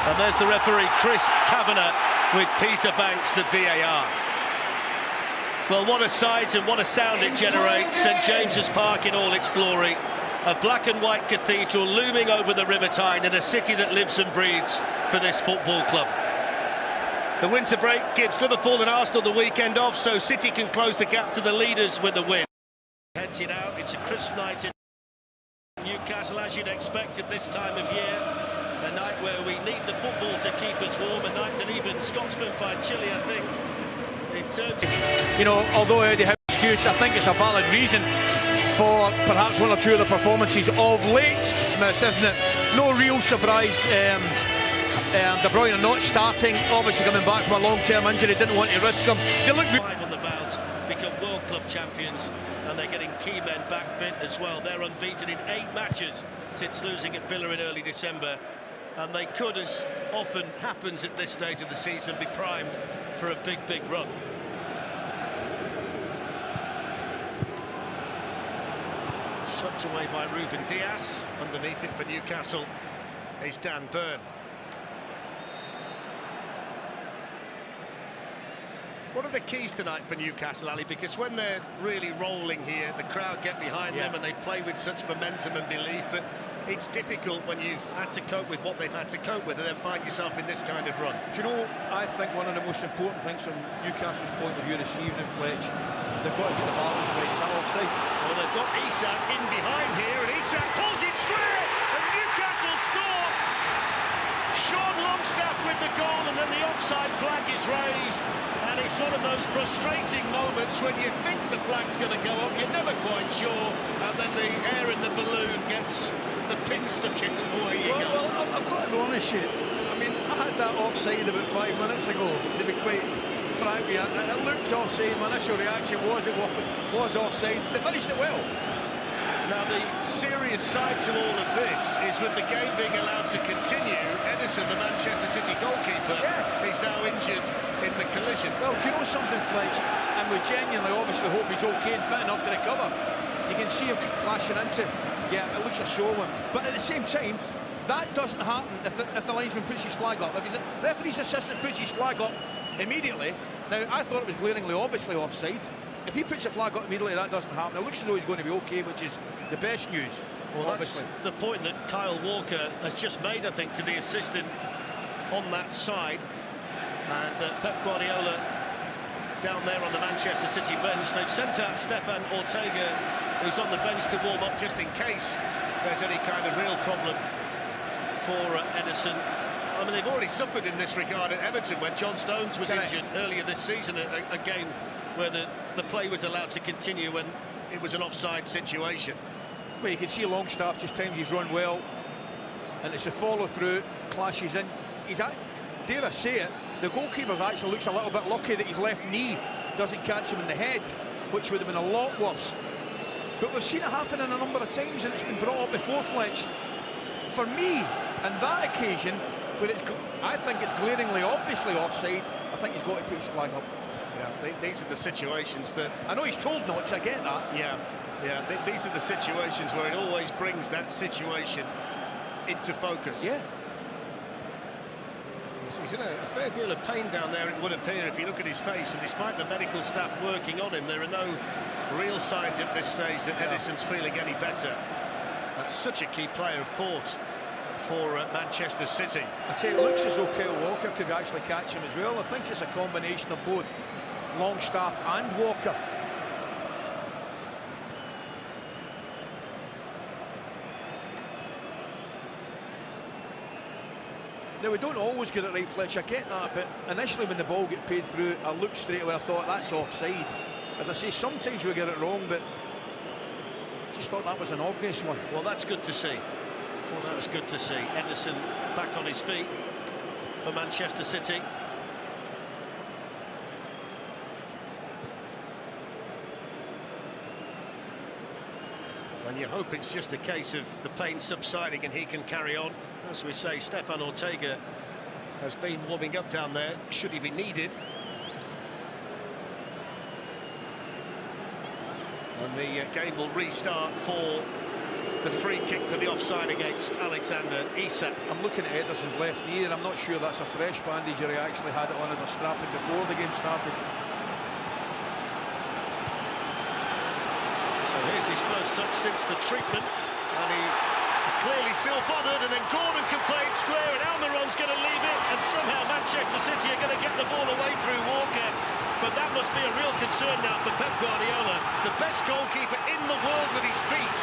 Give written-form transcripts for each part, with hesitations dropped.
And there's the referee, Chris Kavanagh, with Peter Banks, the VAR. Well, what a sight and what a sound it generates. St James's Park in all its glory. A black and white cathedral looming over the River Tyne in a city that lives and breathes for this football club. The winter break gives Liverpool and Arsenal the weekend off, so City can close the gap to the leaders with a win. Heads it out, it's a crisp night in Newcastle, as you'd expect at this time of year. A night where we need the football to keep us warm, a night that even Scotsmen find chilly, I think. You know, although Eddie has an excuse, I think it's a valid reason for perhaps one or two of the performances of late. Isn't it? No real surprise. De Bruyne are not starting, obviously coming back from a long-term injury, didn't want to risk them. They look on the bounce, become World Club champions, and they're getting key men back fit as well. They're unbeaten in 8 matches since losing at Villa in early December, and they could, as often happens at this stage of the season, be primed for a big run. Swept away by Ruben Dias. Underneath it for Newcastle is Dan Burn. What are the keys tonight for Newcastle, Ali? Because when they're really rolling here, the crowd get behind them and they play with such momentum and belief. But it's difficult when you've had to cope with what they've had to cope with and then find yourself in this kind of run. Do you know, I think one of the most important things from Newcastle's point of view this evening, Fletch, they've got to get the balance right. Is that offside? Well, they've got Isak in behind here, and Isak pulls it square, and Newcastle score! Sean Longstaff with the goal, and then the offside flag is raised. And it's one of those frustrating moments when you think the flag's going to go up, you're never quite sure, and then the air in the balloon gets the pin stuck in, and away you go. Well, I've got to be honest with you. I mean, I had that offside about 5 minutes ago, to be quite frank with you. It looked offside, my initial reaction was it was offside. They finished it well. Now, the serious side to all of this is with the game being allowed to continue, Edison, the Manchester City goalkeeper, is now injured in the collision. Well, do you know something, Fletch? And we genuinely obviously hope he's okay and fit enough to recover. You can see him clashing into him. Yeah, it looks a sore one. But at the same time, that doesn't happen if the linesman puts his flag up. If the referee's assistant puts his flag up immediately, now I thought it was glaringly obviously offside. If he puts the flag up immediately, that doesn't happen. It looks as though he's going to be okay, which is the best news. Well, obviously. That's the point that Kyle Walker has just made, I think, to the assistant on that side. And Pep Guardiola down there on the Manchester City bench. They've sent out Stefan Ortega, who's on the bench to warm up just in case there's any kind of real problem for Edison. I mean, they've already suffered in this regard at Everton when John Stones was injured earlier this season, a game where the play was allowed to continue when it was an offside situation. Well, you can see Longstaff just times he's run well, and it's a follow-through, clashes in. Dare I say it, the goalkeeper actually looks a little bit lucky that his left knee doesn't catch him in the head, which would have been a lot worse. But we've seen it happen in a number of times, and it's been brought up before, Fletch. For me, on that occasion, where I think it's glaringly obviously offside, I think he's got to put his flag up. Yeah, these are the situations that... I know he's told not to, I get that. Yeah, these are the situations where it always brings that situation into focus. Yeah. He's in a fair deal of pain down there, it would appear, if you look at his face, and despite the medical staff working on him, there are no real signs at this stage that Edison's feeling any better. That's such a key player, of course, for Manchester City. I tell you, it looks as though Kyle Walker could actually catch him as well. I think it's a combination of both Longstaff and Walker. Now, we don't always get it right, Fletch, I get that, but initially when the ball get paid through, I looked straight away, I thought that's offside. As I say, sometimes we get it wrong, but I just thought that was an obvious one. Well, that's good to see. That's good to see. Edison back on his feet for Manchester City. And you hope it's just a case of the pain subsiding and he can carry on. As we say, Stefan Ortega has been warming up down there, should he be needed. And the game will restart for the free kick for the offside against Alexander Isak. I'm looking at Ederson's left knee, and I'm not sure that's a fresh bandage or he actually had it on as a strapping before the game started. So here's his first touch since the treatment, and he is clearly still bothered, and then Gordon can play it square, and Almiron's going to leave it, and somehow Manchester City are going to get the ball away through Walker. But that must be a real concern now for Pep Guardiola, the best goalkeeper in the world with his feet,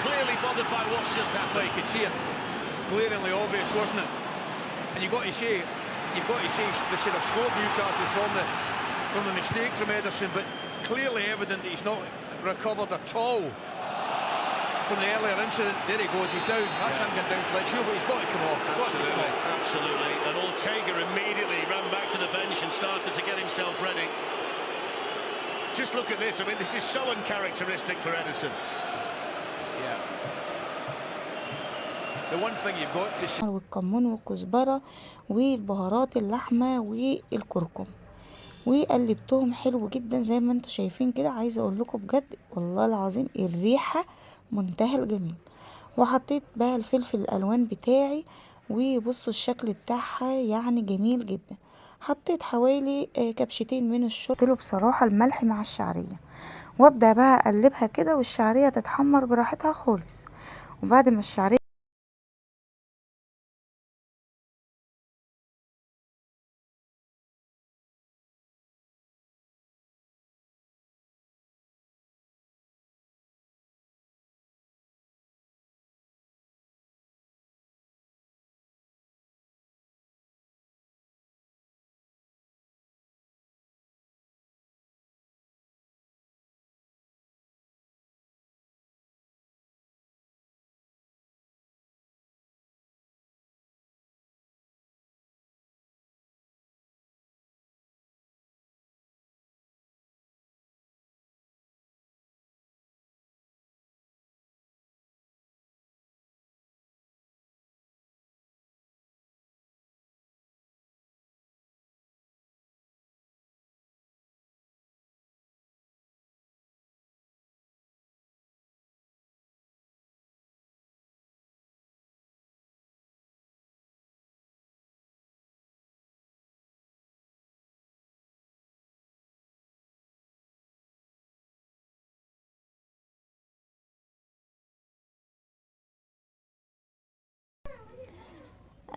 clearly bothered by what's just happened. You could see it, glaringly obvious, wasn't it? And you've got to say they should have scored Newcastle from the mistake from Ederson, but clearly evident that he's not recovered at all from the earlier incident. There he goes, he's down. That's him going down flexible, but he's got to come off. Absolutely. And Ortega immediately ran back to the bench and started to get himself ready. Just look at this. I mean, this is so uncharacteristic for Ederson. Yeah. The one thing you've got to see. والكمون والكزبرة والبهارات اللحمة والكركم وقلبتهم حلو جدا زي ما انتوا شايفين كده. عايزه اقول لكم بجد والله العظيم الريحه منتهى الجمال. وحطيت بقى الفلفل الالوان بتاعي، وبصوا الشكل بتاعها يعني جميل جدا. حطيت حوالي كبشتين من الشطه له بصراحه الملح مع الشعريه، وابدا بقى اقلبها كده والشعريه تتحمر براحتها خالص. وبعد ما الشعريه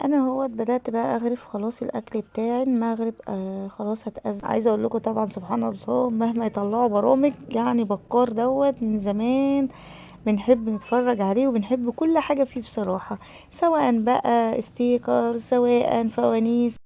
انا هو بدات بقى اغرف خلاص الاكل بتاعي. المغرب خلاص هتأذن. عايزه اقول لكم طبعا سبحان الله مهما يطلعوا برامج يعني بكار دوت من زمان بنحب نتفرج عليه وبنحب كل حاجه فيه بصراحه، سواء بقى ستيكر سواء فوانيس.